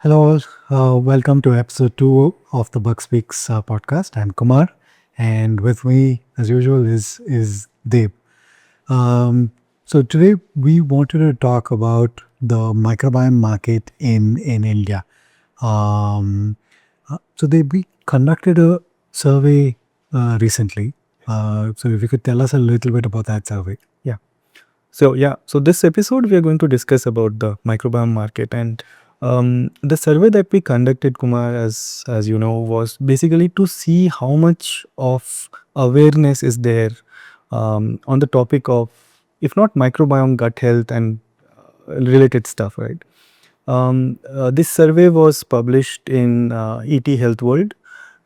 Hello, welcome to episode 2 of the BugSpeaks podcast. I'm Kumar, and with me, as usual, is Deb. So today we wanted to talk about the microbiome market in India. Um, we conducted a survey recently. So if you could tell us a little bit about that survey. Yeah. So this episode we are going to discuss about the microbiome market and the survey that we conducted, Kumar, as you know, was basically to see how much of awareness is there on the topic of, if not microbiome, gut health and related stuff, right? This survey was published in ET Health World,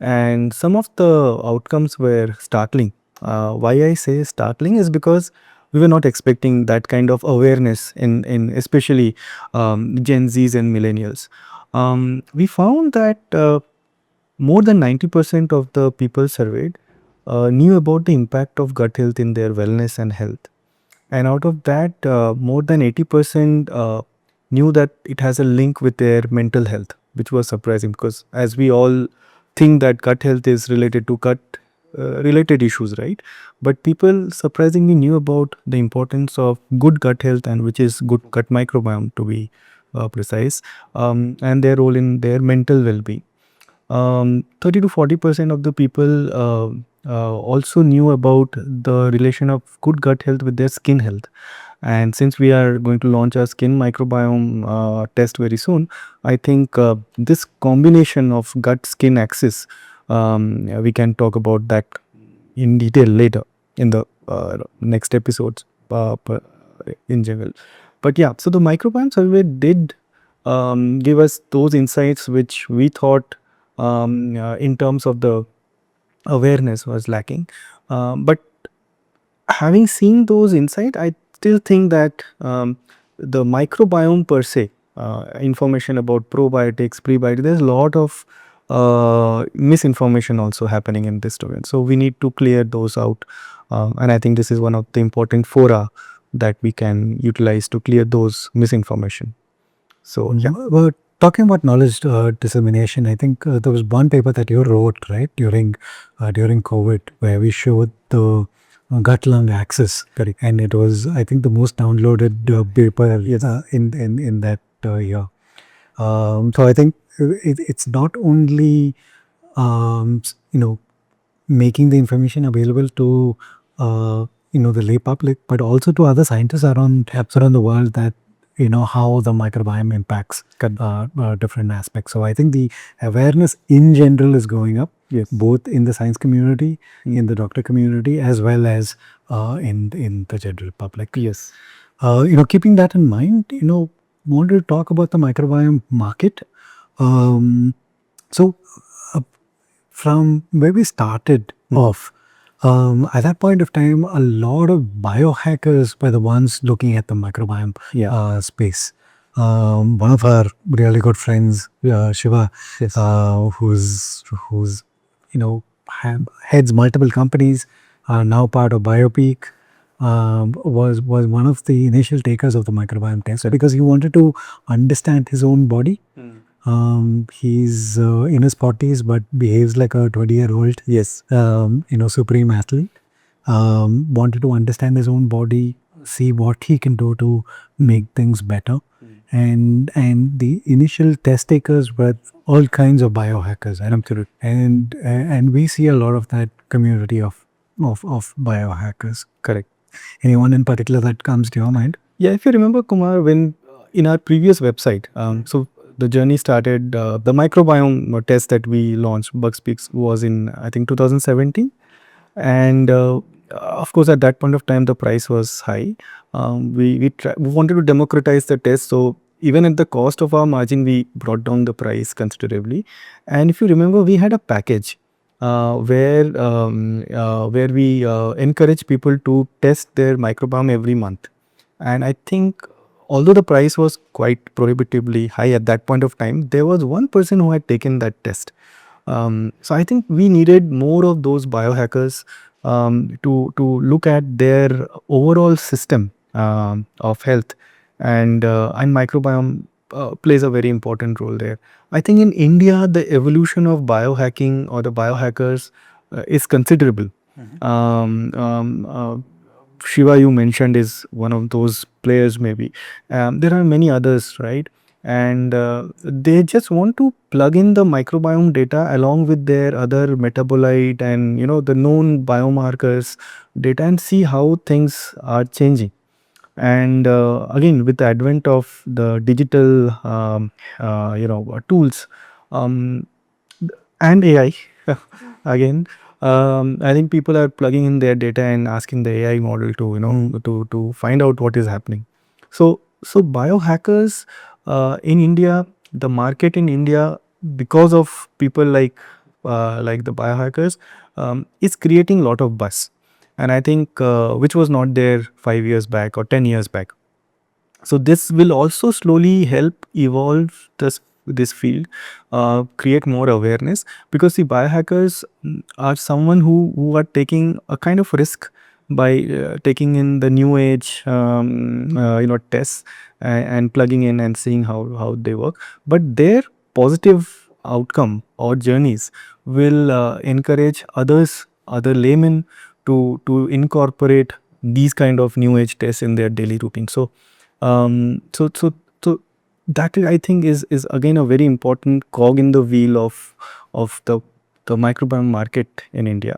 and some of the outcomes were startling. Why I say startling is because we were not expecting that kind of awareness in especially Gen Zs and millennials. We found that more than 90% of the people surveyed knew about the impact of gut health in their wellness and health. And out of that, more than 80% knew that it has a link with their mental health, which was surprising because as we all think that gut health is related to gut related issues, right? But people surprisingly knew about the importance of good gut health, and which is good gut microbiome to be precise, and their role in their mental well-being. 30 to 40% of the people also knew about the relation of good gut health with their skin health. And since we are going to launch our skin microbiome test very soon, I think this combination of gut skin axis, we can talk about that in detail later in the next episodes in general. But yeah, so the microbiome survey did give us those insights which we thought in terms of the awareness was lacking. But having seen those insights, I still think that the microbiome per se, information about probiotics, prebiotics, there's a lot of misinformation also happening in this domain. So we need to clear those out. And I think this is one of the important fora that we can utilize to clear those misinformation. So yeah. Well, talking about knowledge dissemination, I think there was one paper that you wrote right during COVID where we showed the gut lung axis. Correct. And it was, I think, the most downloaded paper Yes. in that year. So I think it's not only making the information available to the lay public, but also to other scientists around the world that how the microbiome impacts different aspects. So I think the awareness in general is going up, Yes. both in the science community, in the doctor community, as well as in the general public. Yes. Keeping that in mind, wanted to talk about the microbiome market. So from where we started off, at that point of time, a lot of biohackers were the ones looking at the microbiome space. One of our really good friends, Shiva, Yes. who's heads multiple companies, now part of BioPeak, was one of the initial takers of the microbiome test because he wanted to understand his own body. He's in his 40s but behaves like a 20-year-old. Yes. Supreme athlete. Wanted to understand his own body, see what he can do to make things better. And the initial test takers were all kinds of biohackers. And we see a lot of that community of biohackers. Correct. Anyone in particular that comes to your mind? Yeah, if you remember, Kumar, when in our previous website, so the journey started, the microbiome test that we launched, BugSpeaks, was in, I think, 2017. And of course, at that point of time, the price was high. We wanted to democratize the test. So even at the cost of our margin, we brought down the price considerably. And if you remember, we had a package where we encourage people to test their microbiome every month. And I think although the price was quite prohibitively high at that point of time, there was one person who had taken that test. So I think we needed more of those biohackers to look at their overall system of health and microbiome plays a very important role there. I think in India, the evolution of biohacking or the biohackers is considerable. Shiva, you mentioned, is one of those players, maybe. There are many others, right? And they just want to plug in the microbiome data along with their other metabolite and the known biomarkers data and see how things are changing. And again, with the advent of the digital tools, um, and AI, again, I think people are plugging in their data and asking the AI model to to find out what is happening. So biohackers in India, the market in India, because of people like the biohackers, is creating a lot of buzz, and I think which was not there 5 years back or 10 years back. So this will also slowly help evolve this field, create more awareness, because the biohackers are someone who are taking a kind of risk by taking in the new age tests and plugging in and seeing how they work. But their positive outcome or journeys will encourage other laymen to incorporate these kind of new age tests in their daily routine. Um, so so so that I think is again a very important cog in the wheel of the microbiome market in India.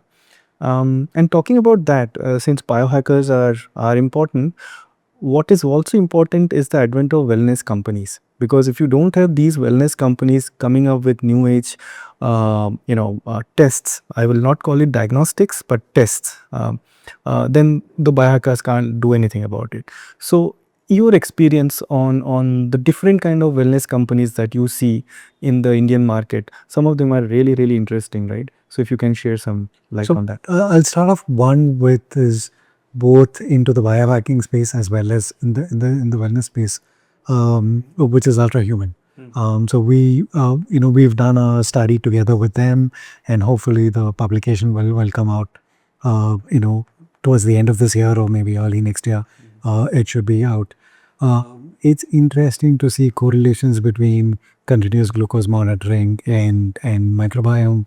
And talking about that, since biohackers are important, what is also important is the advent of wellness companies. Because if you don't have these wellness companies coming up with new age, tests, I will not call it diagnostics, but tests, then the biohackers can't do anything about it. So your experience on the different kind of wellness companies that you see in the Indian market, some of them are really interesting, right? So if you can share some light So on that. I'll start off one with is both into the biohacking space as well as in the wellness space, which is ultra human. So we've done a study together with them, and hopefully the publication will come out towards the end of this year or maybe early next year. It should be out. It's interesting to see correlations between continuous glucose monitoring and microbiome.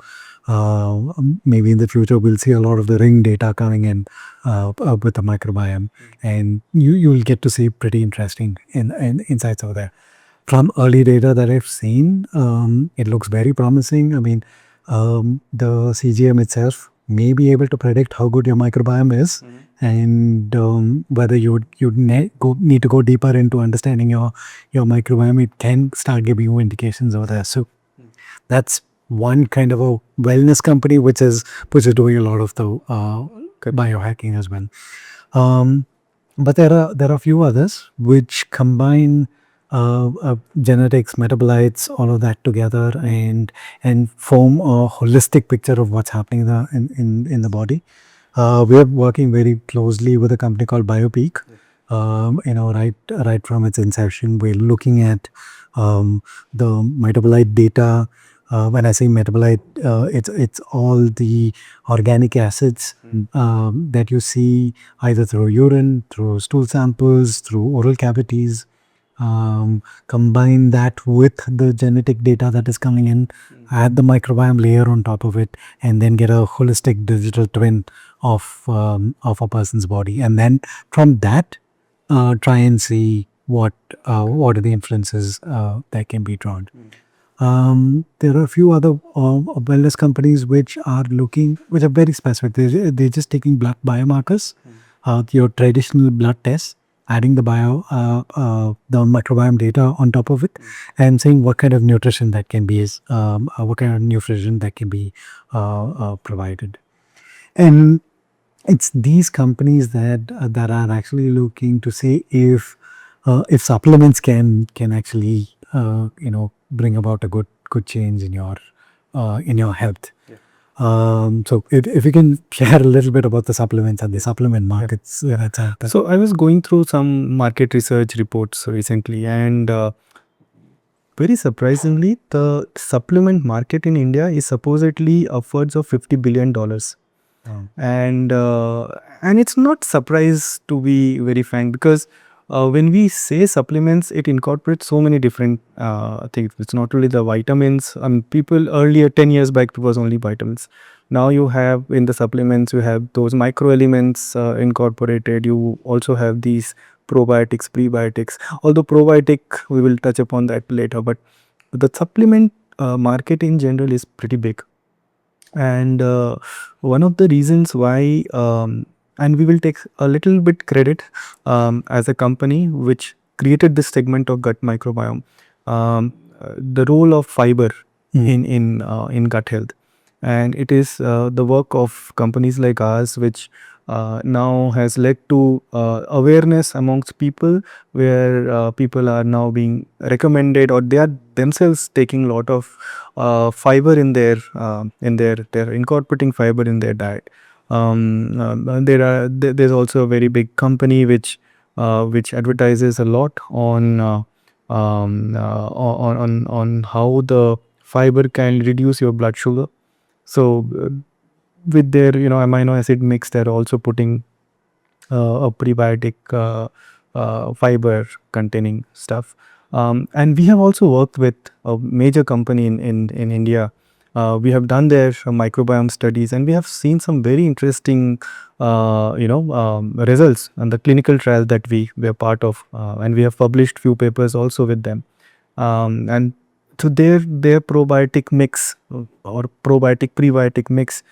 Maybe in the future we'll see a lot of the ring data coming in with the microbiome, and you'll get to see pretty interesting insights over there. From early data that I've seen, it looks very promising. I mean, the CGM itself may be able to predict how good your microbiome is, and whether need to go deeper into understanding your microbiome. It can start giving you indications over there. So that's one kind of a wellness company which is doing a lot of the biohacking as well. But there are a few others which combine genetics, metabolites, all of that together, and form a holistic picture of what's happening in the body. We are working very closely with a company called BioPeak. Right from its inception, we're looking at the metabolite data. When I say metabolite, it's all the organic acids that you see either through urine, through stool samples, through oral cavities. Combine that with the genetic data that is coming in, add the microbiome layer on top of it, and then get a holistic digital twin of a person's body, and then from that try and see what are the influences that can be drawn. There are a few other wellness companies which are very specific. They're just taking blood biomarkers, your traditional blood tests, adding the the microbiome data on top of it, and seeing what kind of nutrition that can be provided. And it's these companies that are actually looking to see if supplements can actually bring about a good change in your health. So if you can share a little bit about the supplements and the supplement markets. That's out there. So I was going through some market research reports recently, and very surprisingly, the supplement market in India is supposedly upwards of $50 billion. And it's not surprise, to be very frank, because when we say supplements, it incorporates so many different things. It's not only the vitamins. People earlier, 10 years back, it was only vitamins. Now you have in the supplements, you have those micro elements incorporated. You also have these probiotics, prebiotics. Although probiotic, we will touch upon that later. But the supplement market in general is pretty big. And one of the reasons why, and we will take a little bit credit as a company which created this segment of gut microbiome, the role of fiber in gut health. And it is the work of companies like ours which now has led to awareness amongst people, where people are now being recommended, or they are themselves taking a lot of fiber in they're incorporating fiber in their diet. There's also a very big company which advertises a lot on how the fiber can reduce your blood sugar. So with their amino acid mix, they're also putting a prebiotic fiber containing stuff. And we have also worked with a major company in India. We have done their microbiome studies, and we have seen some very interesting results on the clinical trial that we were part of, and we have published few papers also with them. And so their probiotic mix or probiotic prebiotic mix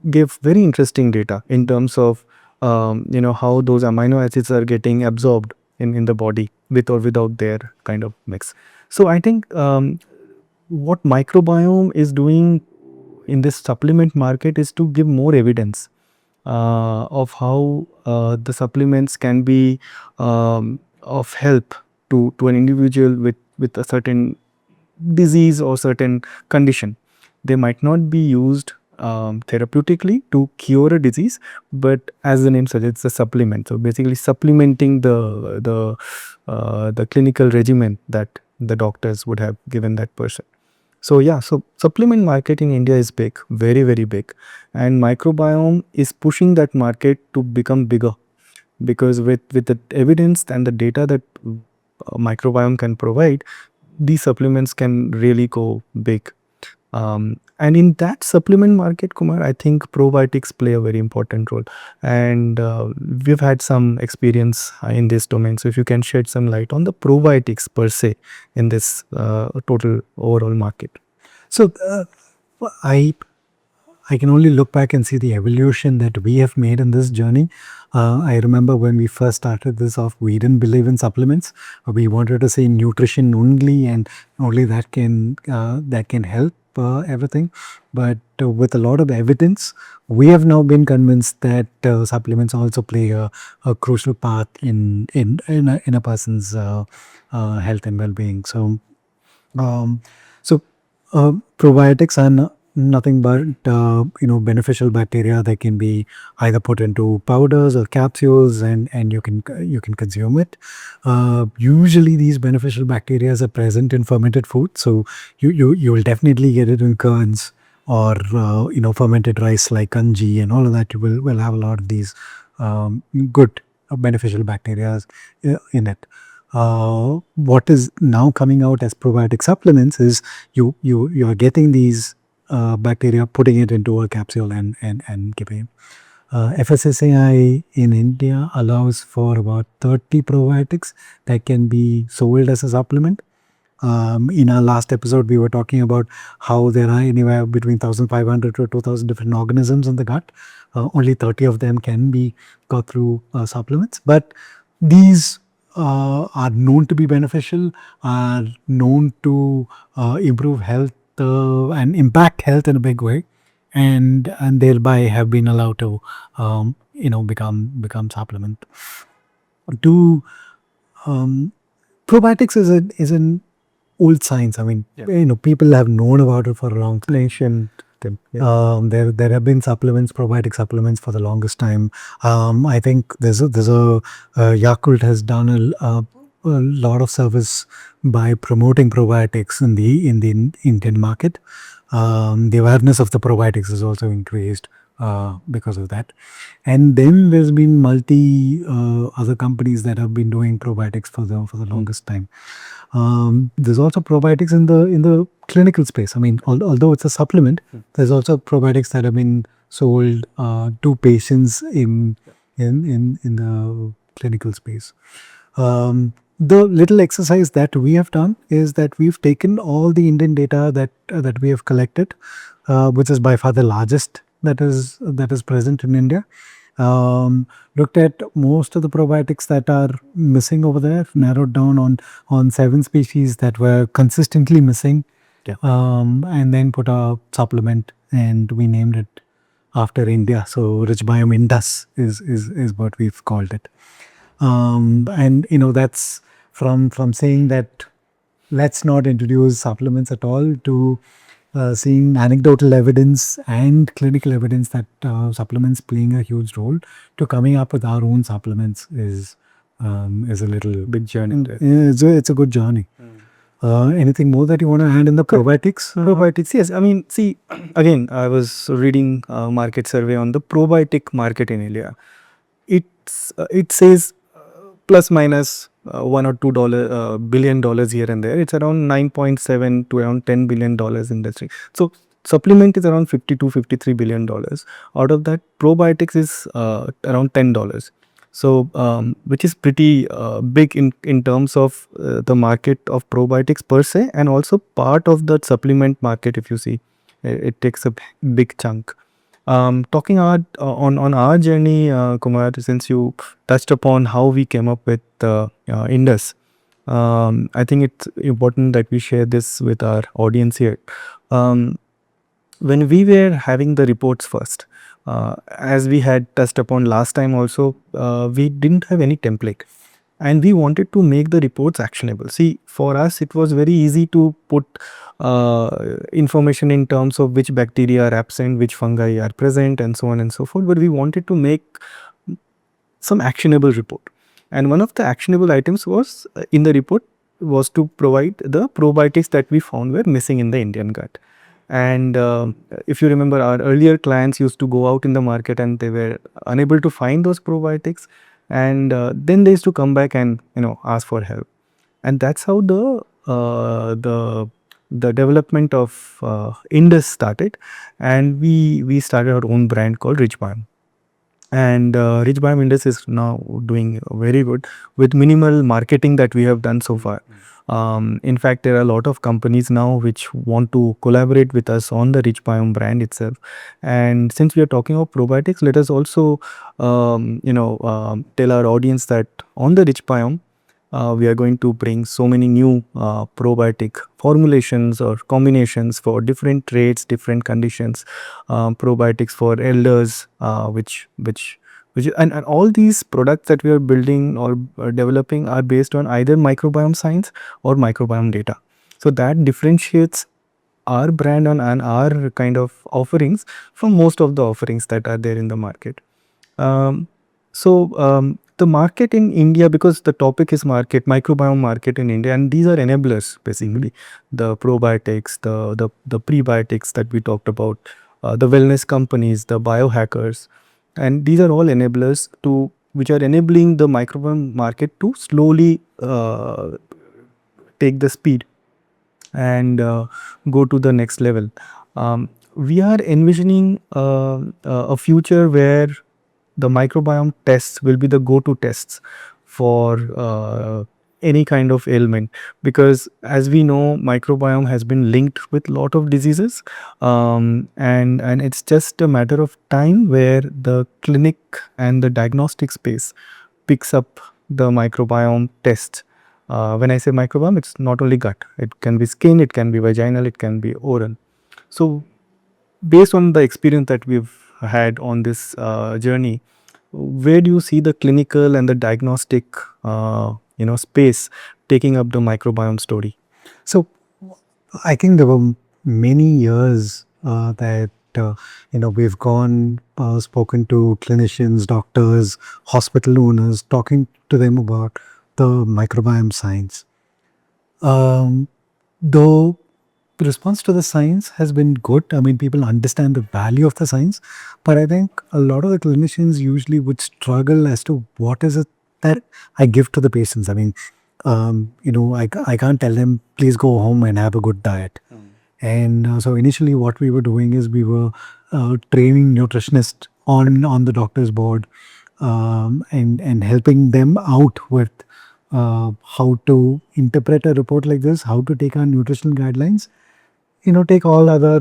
gave very interesting data in terms of how those amino acids are getting absorbed in the body with or without their kind of mix. So I think what microbiome is doing in this supplement market is to give more evidence of how the supplements can be of help to an individual with a certain disease or certain condition. They might not be used therapeutically to cure a disease, but as the name suggests, a supplement. So basically, supplementing the clinical regimen that the doctors would have given that person. So yeah, so supplement market in India is big, very very big, and microbiome is pushing that market to become bigger, because with the evidence and the data that microbiome can provide, these supplements can really go big. And in that supplement market, Kumar, I think probiotics play a very important role. And we've had some experience in this domain. So if you can shed some light on the probiotics per se in this total overall market. So I I can only look back and see the evolution that we have made in this journey. I remember when we first started this off, we didn't believe in supplements. We wanted to say nutrition only, and only that can help everything. But with a lot of evidence, we have now been convinced that supplements also play a crucial part in a person's health and well-being. Um, so probiotics are nothing but beneficial bacteria that can be either put into powders or capsules, and you can consume it. Usually, these beneficial bacteria are present in fermented food, so you will definitely get it in curds or fermented rice like kanji and all of that. You will have a lot of these good beneficial bacteria in it. What is now coming out as probiotic supplements is you are getting these bacteria, putting it into a capsule and giving it. FSSAI in India allows for about 30 probiotics that can be sold as a supplement. In our last episode, we were talking about how there are anywhere between 1,500 to 2,000 different organisms in the gut. Only 30 of them can be got through supplements, but these are known to be beneficial, are known to improve health and impact health in a big way, and thereby have been allowed to become supplement. Do probiotics is an old science. I mean, people have known about it for a long time. Ancient them. Yeah. There have been supplements, probiotic supplements, for the longest time. I think there's a Yakult has done a lot of service by promoting probiotics in the Indian market. The awareness of the probiotics is also increased. because of that. And then there's been multi other companies that have been doing probiotics for the longest time. There's also probiotics in the clinical space. I mean, although it's a supplement, there's also probiotics that have been sold to patients in the clinical space. The little exercise that we have done is that we've taken all the Indian data that we have collected, which is by far the largest that is present in India. Looked at most of the probiotics that are missing over there, narrowed down on 7 species that were consistently missing, Yeah. and then put a supplement, and we named it after India. So Rich Biome Indus is what we've called it. And that's from saying that let's not introduce supplements at all to seeing anecdotal evidence and clinical evidence that supplements playing a huge role, to coming up with our own supplements is a little Big journey there. it's a good journey. Anything more that you want to add in the probiotics? Probiotics, yes. I mean, see, again, I was reading a market survey on the probiotic market in India. It says plus minus $1 or $2 billion here and there. It's around 9.7 to around $10 billion industry. So supplement is around 50 to 53 billion dollars. Out of that, probiotics is around $10. So which is pretty big in terms of the market of probiotics per se, and also part of the supplement market. If you see, it takes a big chunk. Talking on our journey, Kumar, since you touched upon how we came up with Indus, I think it's important that we share this with our audience here. When we were having the reports first, as we had touched upon last time also, we didn't have any template. And we wanted to make the reports actionable. See, for us, it was very easy to put information in terms of which bacteria are absent, which fungi are present, and so on and so forth. But we wanted to make some actionable report. And one of the actionable items was in the report was to provide the probiotics that we found were missing in the Indian gut. And if you remember, our earlier clients used to go out in the market and they were unable to find those probiotics, and then they used to come back and ask for help. And that's how the development of Indus started, and we started our own brand called Rich Biome. And Rich Biome Indus is now doing very good with minimal marketing that we have done so far. In fact, there are a lot of companies now which want to collaborate with us on the Rich Biome brand itself. And since we are talking about probiotics, let us also tell our audience that on the Rich Biome, we are going to bring so many new probiotic formulations or combinations for different traits, different conditions, probiotics for elders, and all these products that we are building or developing are based on either microbiome science or microbiome data. So that differentiates our brand and our kind of offerings from most of the offerings that are there in the market. The market in India, because the topic is microbiome market in India, and these are enablers basically. The probiotics, the prebiotics that we talked about, the wellness companies, the biohackers, and these are all enablers which are enabling the microbiome market to slowly take the speed and go to the next level. We are envisioning a future where the microbiome tests will be the go-to tests for any kind of ailment, because as we know, microbiome has been linked with a lot of diseases, and it's just a matter of time where the clinic and the diagnostic space picks up the microbiome test. When I say microbiome, it's not only gut. It can be skin, it can be vaginal, it can be oral. So based on the experience that we've had on this journey, where do you see the clinical and the diagnostic space taking up the microbiome story? So I think there were many years that we've gone, spoken to clinicians, doctors, hospital owners, talking to them about the microbiome science. Though response to the science has been good. I mean, people understand the value of the science, but I think a lot of the clinicians usually would struggle as to what is it that I give to the patients. I mean, I can't tell them, please go home and have a good diet. And so initially, what we were doing is we were training nutritionists on the doctor's board, and helping them out with how to interpret a report like this, how to take our nutritional guidelines, take all other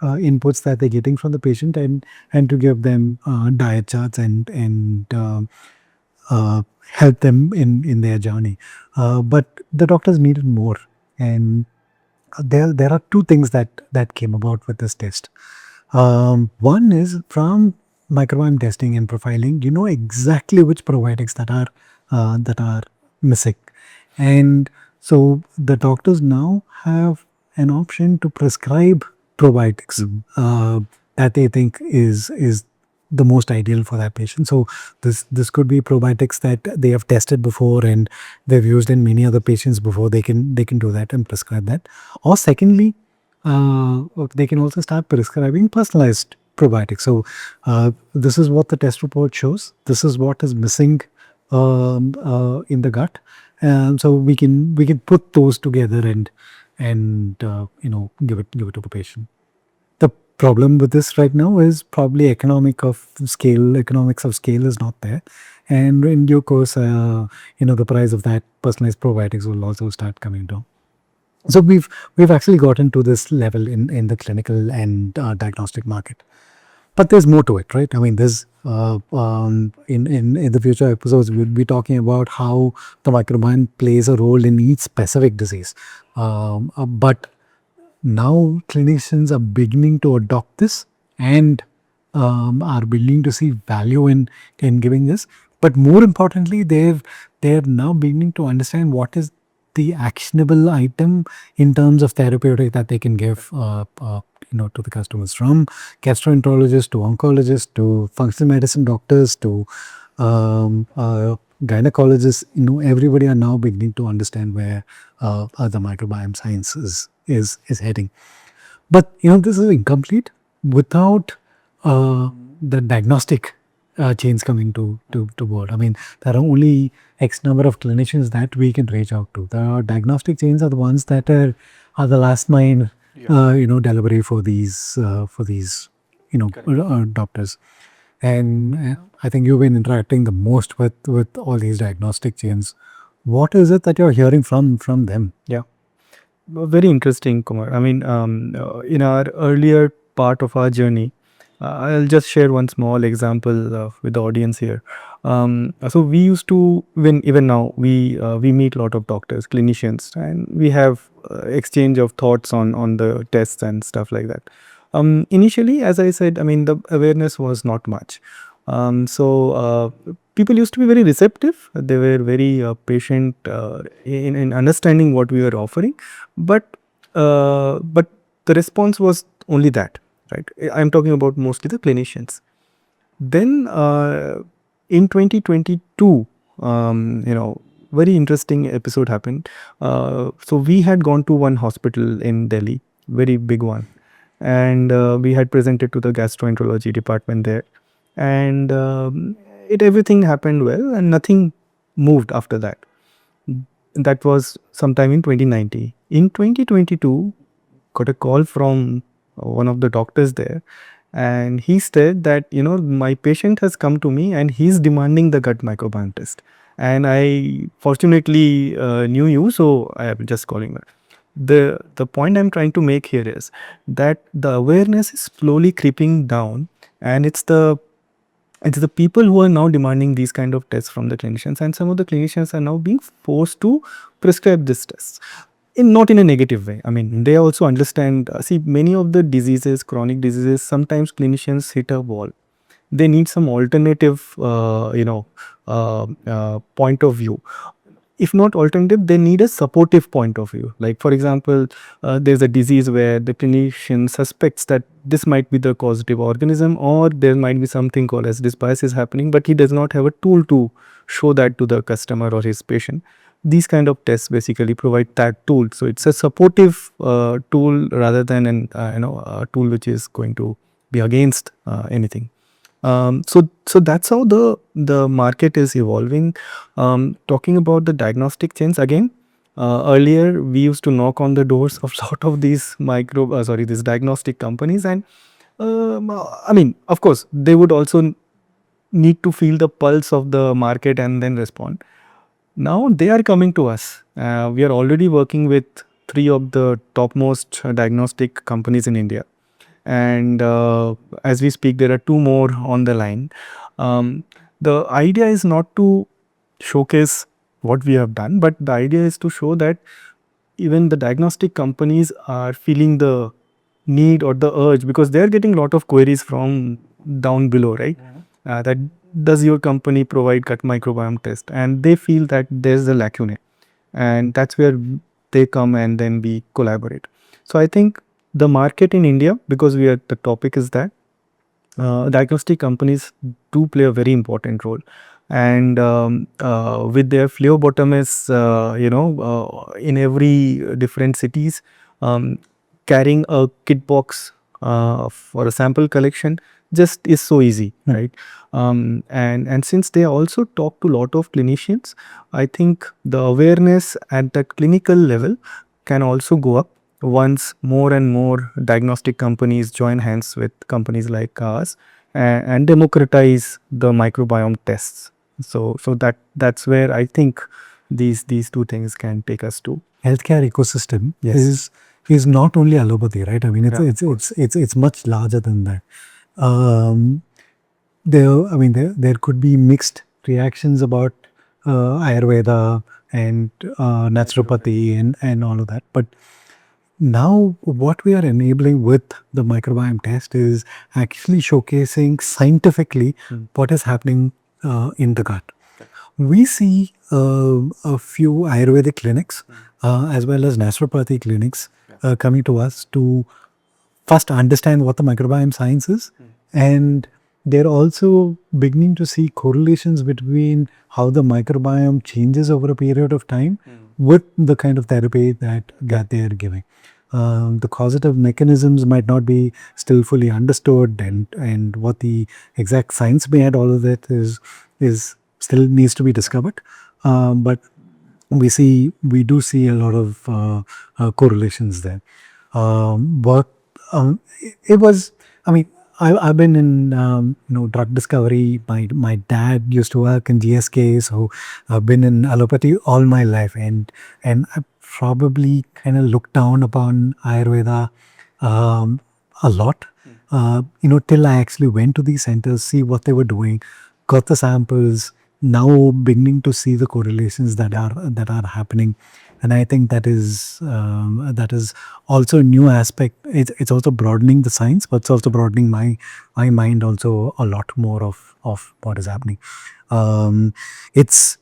inputs that they're getting from the patient, and to give them diet charts, and help them in their journey. But the doctors needed more, and there are two things that came about with this test. One is from microbiome testing and profiling. You know exactly which probiotics that are missing, and so the doctors now have an option to prescribe probiotics that they think is the most ideal for that patient. So this could be probiotics that they have tested before and they've used in many other patients before. They can do that and prescribe that. Or secondly, they can also start prescribing personalized probiotics. So this is what the test report shows. This is what is missing in the gut, and so we can put those together and give it to the patient. The problem with this right now is probably economics of scale is not there, and in due course, the price of that personalized probiotics will also start coming down. So we've actually gotten to this level in the clinical and diagnostic market. But there's more to it, right? I mean, there's in the future episodes we'll be talking about how the microbiome plays a role in each specific disease. But now clinicians are beginning to adopt this, and are beginning to see value in giving this. But more importantly, they're now beginning to understand what is the actionable item in terms of therapeutic that they can give to the customers, from gastroenterologists to oncologists to functional medicine doctors to gynecologists. Everybody are now beginning to understand where the microbiome science is heading. But this is incomplete without the diagnostic chains coming to board. I mean, there are only X number of clinicians that we can reach out to. The diagnostic chains are the ones that are the last mile, delivery for these doctors. And I think you've been interacting the most with all these diagnostic chains. What is it that you're hearing from them? Yeah. Very interesting, Kumar. I mean, in our earlier part of our journey, I'll just share one small example with the audience here. So we used to, even now, we meet a lot of doctors, clinicians, and we have exchange of thoughts on the tests and stuff like that. Initially, as I said, I mean, the awareness was not much. So people used to be very receptive. They were very patient in understanding what we were offering, but the response was only that, right? I'm talking about mostly the clinicians. Then in 2022, very interesting episode happened. So we had gone to one hospital in Delhi, very big one, and we had presented to the gastroenterology department there, and everything happened well, and nothing moved after that. That was sometime in 2019. In 2022, got a call from one of the doctors there, and he said that my patient has come to me and he's demanding the gut microbiome test, and I fortunately knew you, so I am just calling her. The point I'm trying to make here is that the awareness is slowly creeping down, and it's the people who are now demanding these kind of tests from the clinicians, and some of the clinicians are now being forced to prescribe this tests. Not in a negative way. I mean, they also understand. See, many of the diseases, chronic diseases, sometimes clinicians hit a wall. They need some alternative, point of view. if not alternative, they need a supportive point of view. Like for example, there's a disease where the clinician suspects that this might be the causative organism, or there might be something called as dysbiosis happening, but he does not have a tool to show that to the customer or his patient. These kind of tests basically provide that tool. So it's a supportive tool rather than an a tool which is going to be against anything. So that's how the market is evolving. Talking about the diagnostic chains again, earlier we used to knock on the doors of lot of these these diagnostic companies, and I mean, of course, they would also need to feel the pulse of the market and then respond. Now they are coming to us. We are already working with three of the topmost diagnostic companies in India, and as we speak there are two more on the line. The idea is not to showcase what we have done, but the idea is to show that even the diagnostic companies are feeling the need or the urge, because they are getting a lot of queries from down below, right? That does your company provide gut microbiome test, and they feel that there's a lacune, and that's where they come and then we collaborate. So I think the market in India, because we are, the topic is that diagnostic companies do play a very important role, and with their phlebotomists, in every different cities, um, carrying a kit box for a sample collection just is so easy, right? And since they also talk to a lot of clinicians, I think the awareness at the clinical level can also go up once more and more diagnostic companies join hands with companies like ours and democratize the microbiome tests. So that's where I think these two things can take us to. Healthcare ecosystem Yes. is not only allopathy, right? I mean, Yeah. it's much larger than that. Um, there could be mixed reactions about Ayurveda and naturopathy and all of that. But now, what we are enabling with the microbiome test is actually showcasing scientifically what is happening in the gut. We see a few Ayurvedic clinics as well as naturopathy clinics coming to us to first understand what the microbiome science is, and they're also beginning to see correlations between how the microbiome changes over a period of time with the kind of therapy that they are giving. The causative mechanisms might not be still fully understood, and what the exact science behind all of that is still needs to be discovered. But we do see a lot of correlations there. But it was, I mean, I've been in drug discovery. My dad used to work in GSK, so I've been in allopathy all my life, and I probably kind of looked down upon Ayurveda a lot. Till I actually went to these centers, see what they were doing, got the samples. Now beginning to see the correlations that are happening, and I think that is also a new aspect. It's also broadening the science, but it's also broadening my mind also a lot more of what is happening. It's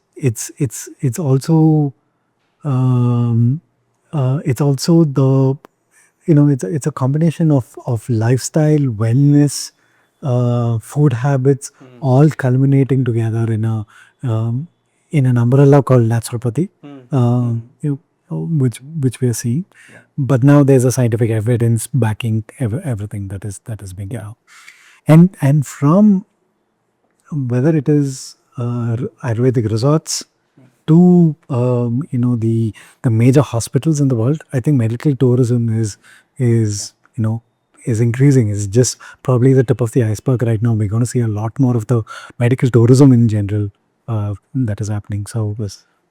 also it's also the it's a combination of lifestyle, wellness, food habits, all culminating together in an umbrella called naturopathy, which we are seeing. But now there's a scientific evidence backing everything that is being out. And from whether it is Ayurvedic resorts to the major hospitals in the world, I think medical tourism is increasing. It's just probably the tip of the iceberg right now. We're going to see a lot more of the medical tourism in general that is happening. So,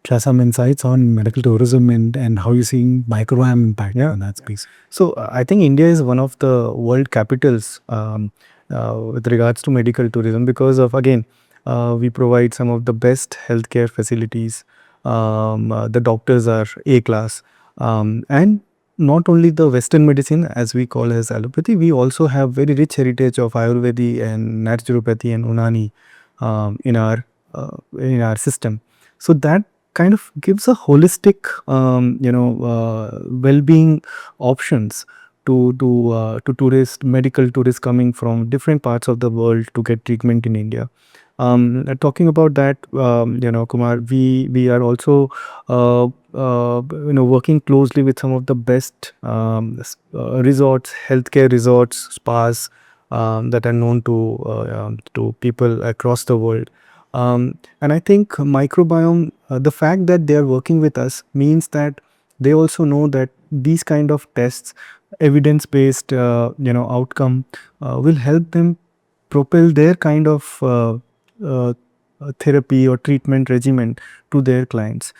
share some insights on medical tourism and how you're seeing microbiome impact in that space. So I think India is one of the world capitals with regards to medical tourism, because of, again, we provide some of the best healthcare facilities. The doctors are A class, and not only the Western medicine, as we call as allopathy, we also have very rich heritage of Ayurvedi and naturopathy and Unani in our system. So that kind of gives a holistic, well-being options to medical tourists coming from different parts of the world to get treatment in India. Talking about that, Kumar, we are also working closely with some of the best resorts, healthcare resorts, spas that are known to people across the world. And I think microbiome, the fact that they are working with us means that they also know that these kind of tests, evidence-based, outcome will help them propel their kind of uh, therapy or treatment regimen to their clients.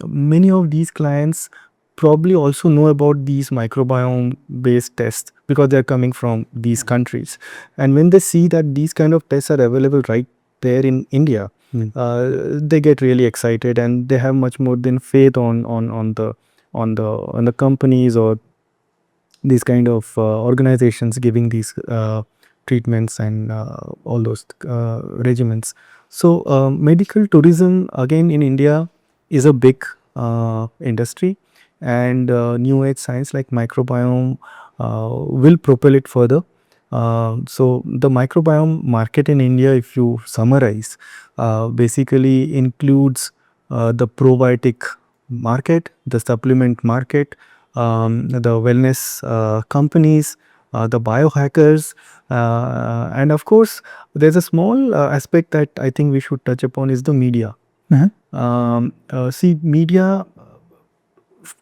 Many of these clients probably also know about these microbiome based tests because they are coming from these countries, and when they see that these kind of tests are available right there in India, they get really excited, and they have much more than faith on the companies or these kind of organizations giving these treatments and all those regimens. So medical tourism again in India is a big industry, and new age science like microbiome will propel it further. So the microbiome market in India, if you summarize, basically includes the probiotic market, the supplement market, the wellness companies, the biohackers, and of course, there's a small aspect that I think we should touch upon is the media. See, media,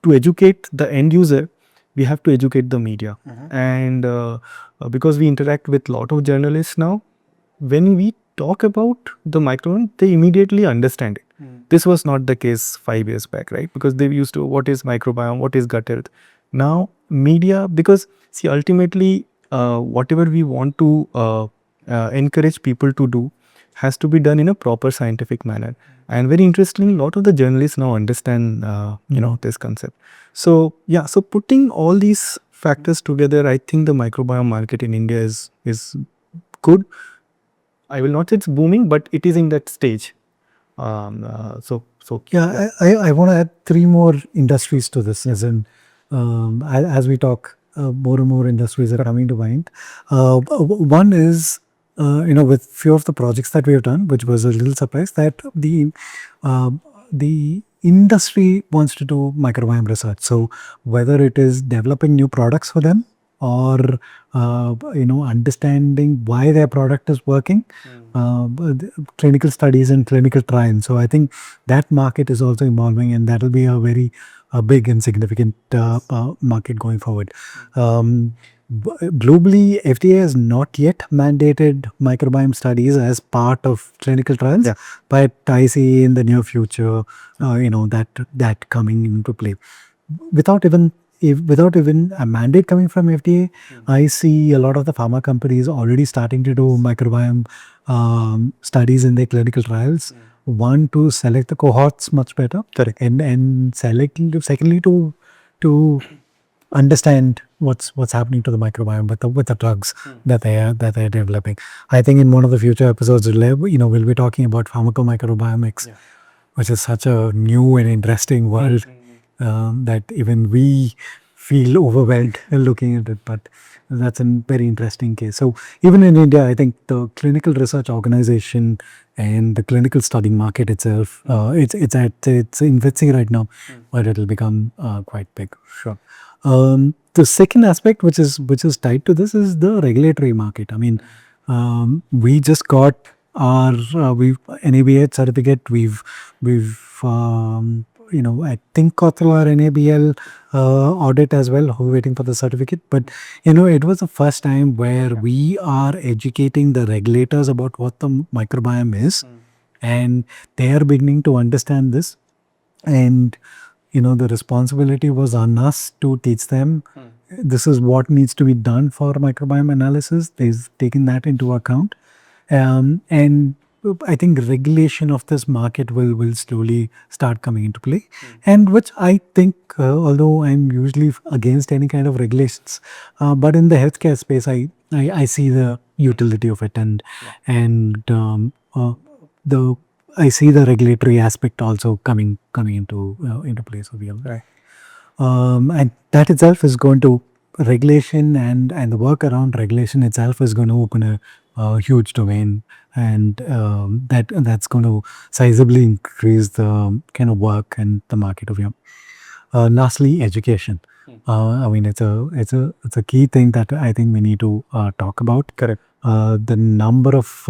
to educate the end user, we have to educate the media, and because we interact with a lot of journalists now, when we talk about the microbiome, they immediately understand it. This was not the case 5 years back, right? Because they used to, what is microbiome, what is gut health? Now, media, because see, ultimately, whatever we want to encourage people to do has to be done in a proper scientific manner. And very interestingly, a lot of the journalists now understand, this concept. So, yeah, so putting all these factors together, I think the microbiome market in India is good. I will not say it's booming, but it is in that stage. Yeah, I want to add three more industries to this. As in, as we talk, more and more industries are coming to mind. One is, with few of the projects that we have done, which was a little surprise that the industry wants to do microbiome research. So whether it is developing new products for them or understanding why their product is working, clinical studies and clinical trials. So I think that market is also evolving, and that will be a very big and significant market going forward. Globally, FDA has not yet mandated microbiome studies as part of clinical trials, but I see in the near future, that coming into play. Without even a mandate coming from FDA, I see a lot of the pharma companies already starting to do microbiome studies in their clinical trials. One, to select the cohorts much better, Correct. and secondly to understand what's happening to the microbiome with the drugs that they're developing. I think in one of the future episodes, we'll be talking about pharmacomicrobiomics, which is such a new and interesting world that even we feel overwhelmed looking at it. But that's a very interesting case. So even in India, I think the clinical research organization and the clinical study market itself, it's at its infancy right now, but it'll become quite big. Sure. The second aspect, which is tied to this, is the regulatory market. I mean, we just got our NABH certificate. We've I think got through our NABL audit as well. We're waiting for the certificate, but it was the first time where we are educating the regulators about what the microbiome is, and they are beginning to understand this. And the responsibility was on us to teach them this is what needs to be done for microbiome analysis. They've taken that into account, and I think regulation of this market will slowly start coming into play, and which I think, although I'm usually against any kind of regulations, but in the healthcare space, I see the utility of it, and the I see the regulatory aspect also coming into place over here. Right. And that itself is going to regulation and the work around regulation itself is going to open a huge domain, and that's going to sizably increase the kind of work and the market over here. Lastly, education. I mean, it's a key thing that I think we need to talk about. Correct. The number of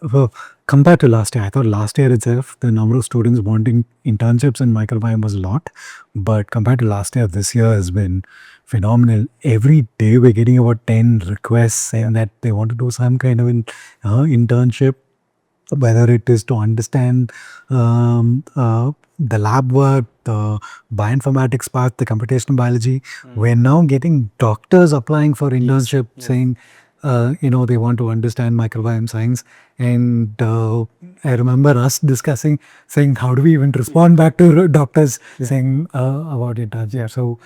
well, compared to last year, I thought last year itself, the number of students wanting internships in microbiome was a lot. But compared to last year, this year has been phenomenal. Every day we're getting about 10 requests saying that they want to do some kind of internship, whether it is to understand the lab work, the bioinformatics part, the computational biology. We're now getting doctors applying for internship saying, they want to understand microbiome science. And I remember us discussing, saying, how do we even respond back to doctors saying about internship? Yeah. So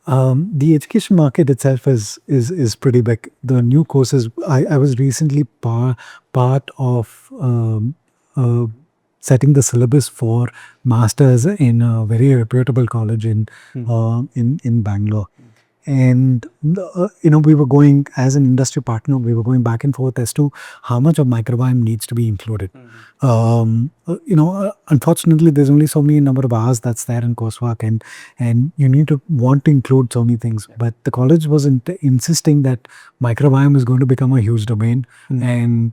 the education market itself is pretty big. The new courses, I was recently part of setting the syllabus for masters in a very reputable college in Bangalore. And we were going as an industry partner. We were going back and forth as to how much of microbiome needs to be included. Unfortunately, there's only so many number of hours that's there in coursework, and you need to want to include so many things. But the college was insisting that microbiome is going to become a huge domain, and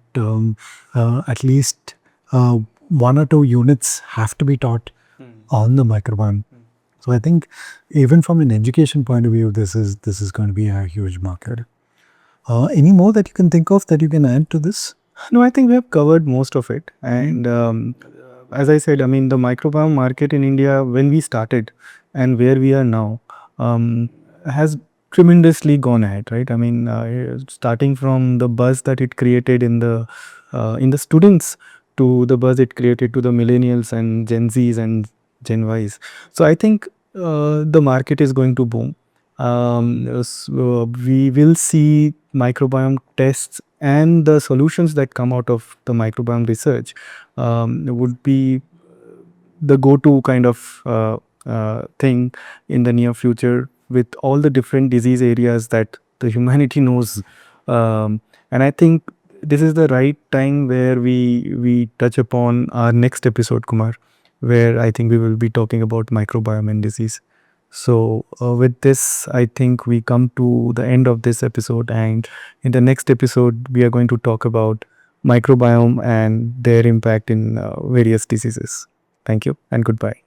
at least one or two units have to be taught on the microbiome. So I think even from an education point of view, this is going to be a huge market. Any more that you can think of that you can add to this? No, I think we have covered most of it. And as I said, I mean, the microbiome market in India, when we started and where we are now, has tremendously gone ahead, right? I mean, starting from the buzz that it created in the students, to the buzz it created to the millennials and Gen Zs and Gen Ys. So I think the market is going to boom. We will see microbiome tests and the solutions that come out of the microbiome research would be the go-to kind of thing in the near future, with all the different disease areas that the humanity knows. And I think this is the right time where we touch upon our next episode, Kumar, where I think we will be talking about microbiome and disease. So with this, I think we come to the end of this episode, and in the next episode, we are going to talk about microbiome and their impact in various diseases. Thank you and goodbye.